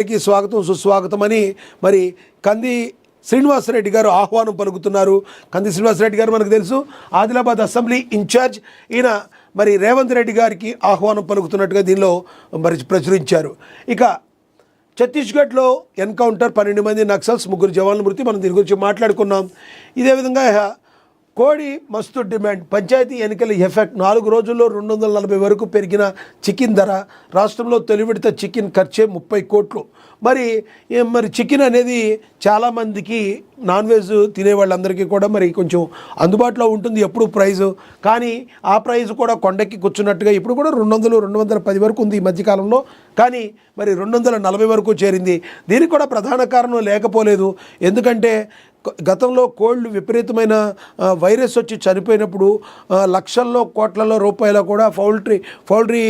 స్వాగతం సుస్వాగతం అని మరి కంది శ్రీనివాసరెడ్డి గారు ఆహ్వానం పలుకుతున్నారు. కంది శ్రీనివాసరెడ్డి గారు మనకు తెలుసు, ఆదిలాబాద్ అసెంబ్లీ ఇన్ఛార్జ్. ఈయన మరి రేవంత్ రెడ్డి గారికి ఆహ్వానం పలుకుతున్నట్టుగా దీనిలో మరి ప్రచురించారు. ఇక ఛత్తీస్గఢ్లో ఎన్కౌంటర్, 12 మంది నక్సల్స్, 3 జవాన్ల మృతి. మనం దీని గురించి మాట్లాడుకున్నాం. ఇదే విధంగా కోడి మస్తు డిమాండ్, పంచాయతీ ఎన్నికల ఎఫెక్ట్. 4 రోజుల్లో 240 వరకు పెరిగిన చికెన్ ధర. రాష్ట్రంలో తొలి విడత చికెన్ ఖర్చే 30 కోట్లు. మరి చికెన్ అనేది చాలామందికి నాన్ వెజ్ తినే వాళ్ళందరికీ కూడా మరి కొంచెం అందుబాటులో ఉంటుంది ఎప్పుడు ప్రైజు. కానీ ఆ ప్రైజ్ కూడా కొండకి కూర్చున్నట్టుగా ఇప్పుడు కూడా 200-210 వరకు ఉంది ఈ మధ్యకాలంలో. కానీ మరి 240 వరకు చేరింది. దీనికి కూడా ప్రధాన కారణం లేకపోలేదు. ఎందుకంటే గతంలో కోళ్ళు విపరీతమైన వైరస్ వచ్చి చనిపోయినప్పుడు లక్షల్లో కోట్లలో రూపాయల కూడా పౌల్ట్రీ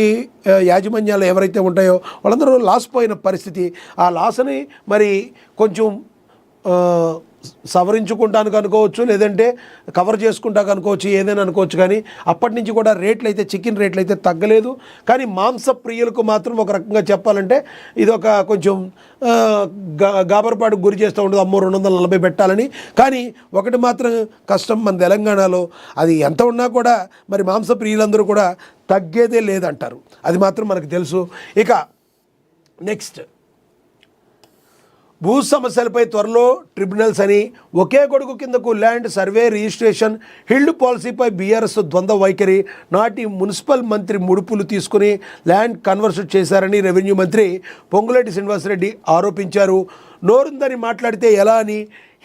యాజమాన్యాలు ఎవరైతే ఉంటాయో వాళ్ళందరూ లాస్ పోయిన పరిస్థితి. ఆ లాస్ని మరి కొంచెం సవరించుకుంటానికి అనుకోవచ్చు, లేదంటే కవర్ చేసుకుంటానికి అనుకోవచ్చు, ఏదైనా అనుకోవచ్చు. కానీ అప్పటి నుంచి కూడా చికెన్ రేట్లు అయితే తగ్గలేదు. కానీ మాంస ప్రియులకు మాత్రం ఒక రకంగా చెప్పాలంటే ఇది ఒక కొంచెం గాబరపాటుకు గురి చేస్తూ ఉండదు, అమ్మో 240 పెట్టాలని. కానీ ఒకటి మాత్రం కష్టం, మన తెలంగాణలో అది ఎంత ఉన్నా కూడా మరి మాంస ప్రియులందరూ కూడా తగ్గేదే లేదంటారు. అది మాత్రం మనకు తెలుసు. ఇక నెక్స్ట్, భూ సమస్యలపై త్వరలో ట్రిబ్యునల్స్ అని, ఒకే గొడుగు కిందకు land survey registration, held పాలసీపై BRS ద్వంద్వ వైఖరి, నాటి మున్సిపల్ మంత్రి ముడుపులు తీసుకుని ల్యాండ్ కన్వర్షన్ చేశారని రెవెన్యూ మంత్రి పొంగులేటి శ్రీనివాసరెడ్డి ఆరోపించారు. నోరుందని మాట్లాడితే ఎలా అని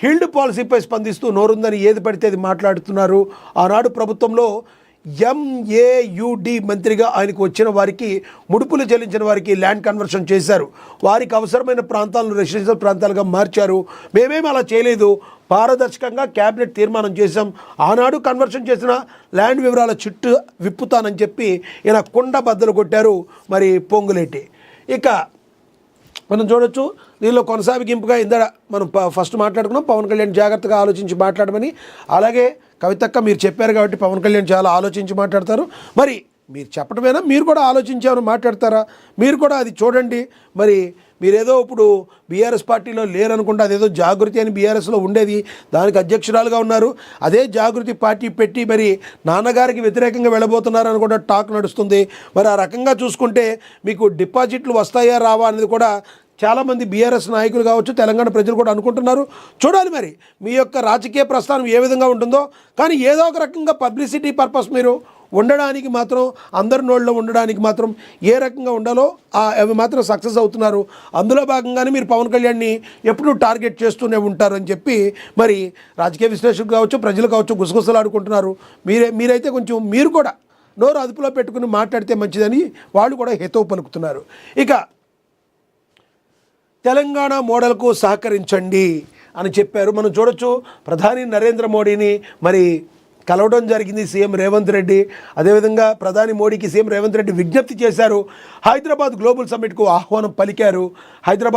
హిల్డ్ పాలసీపై స్పందిస్తూ నోరుందని ఏది పడితే అది మాట్లాడుతున్నారు. ఆనాడు ప్రభుత్వంలో MAUD మంత్రిగా ఆయనకు వచ్చిన వారికి, ముడుపులు చెల్లించిన వారికి ల్యాండ్ కన్వర్షన్ చేశారు. వారికి అవసరమైన ప్రాంతాలను రెసిడెన్షియల్ ప్రాంతాలుగా మార్చారు. మేమేం అలా చేయలేదు, పారదర్శకంగా క్యాబినెట్ తీర్మానం చేశాం. ఆనాడు కన్వర్షన్ చేసిన ల్యాండ్ వివరాల చిట్టు విప్పుతానని చెప్పి ఈయన కుండ బద్దలు కొట్టారు మరి పొంగులేటి. ఇక మనం చూడొచ్చు, దీనిలో కొనసాగింపుగా ఇందా మనం ఫస్ట్ మాట్లాడుకున్నాం, పవన్ కళ్యాణ్ జాగ్రత్తగా ఆలోచించి మాట్లాడమని. అలాగే కవితక్క మీరు చెప్పారు కాబట్టి పవన్ కళ్యాణ్ చాలా ఆలోచించి మాట్లాడతారు. మరి మీరు చెప్పడమేనా, మీరు కూడా ఆలోచించామని మాట్లాడతారా? మీరు కూడా అది చూడండి. మరి మీరేదో ఇప్పుడు బీఆర్ఎస్ పార్టీలో లేరనుకుంటే, అదేదో జాగృతి అని బీఆర్ఎస్లో ఉండేది, దానికి అధ్యక్షురాలుగా ఉన్నారు. అదే జాగృతి పార్టీ పెట్టి మరి నాన్నగారికి వ్యతిరేకంగా వెళ్ళబోతున్నారని కూడా టాక్ నడుస్తుంది. మరి ఆ రకంగా చూసుకుంటే మీకు డిపాజిట్లు వస్తాయా రావా అనేది కూడా చాలామంది బీఆర్ఎస్ నాయకులు కావచ్చు, తెలంగాణ ప్రజలు కూడా అనుకుంటున్నారు. చూడాలి మరి మీ యొక్క రాజకీయ ప్రస్థానం ఏ విధంగా ఉంటుందో. కానీ ఏదో ఒక రకంగా పబ్లిసిటీ పర్పస్ మీరు ఉండడానికి మాత్రం, అందరి నోళ్ళలో ఉండడానికి మాత్రం ఏ రకంగా ఉండాలో అవి మాత్రం సక్సెస్ అవుతున్నారు. అందులో భాగంగానే మీరు పవన్ కళ్యాణ్ని ఎప్పుడూ టార్గెట్ చేస్తూనే ఉంటారని చెప్పి మరి రాజకీయ విశ్లేషకులు కావచ్చు, ప్రజలు కావచ్చు గుసగుసలాడుకుంటున్నారు. మీరైతే కొంచెం మీరు కూడా నోరు అదుపులో పెట్టుకుని మాట్లాడితే మంచిదని వాళ్ళు కూడా హితవు పలుకుతున్నారు. ఇక తెలంగాణ మోడల్కు సహకరించండి అని చెప్పారు. మనం చూడొచ్చు, ప్రధాని నరేంద్ర మోడీని మరి కలవడం జరిగింది సీఎం రేవంత్ రెడ్డి. అదేవిధంగా ప్రధాని మోడీకి సీఎం రేవంత్ రెడ్డి విజ్ఞప్తి చేశారు. హైదరాబాద్ గ్లోబల్ సమ్మిట్కు ఆహ్వానం పలికారు. హైదరాబాద్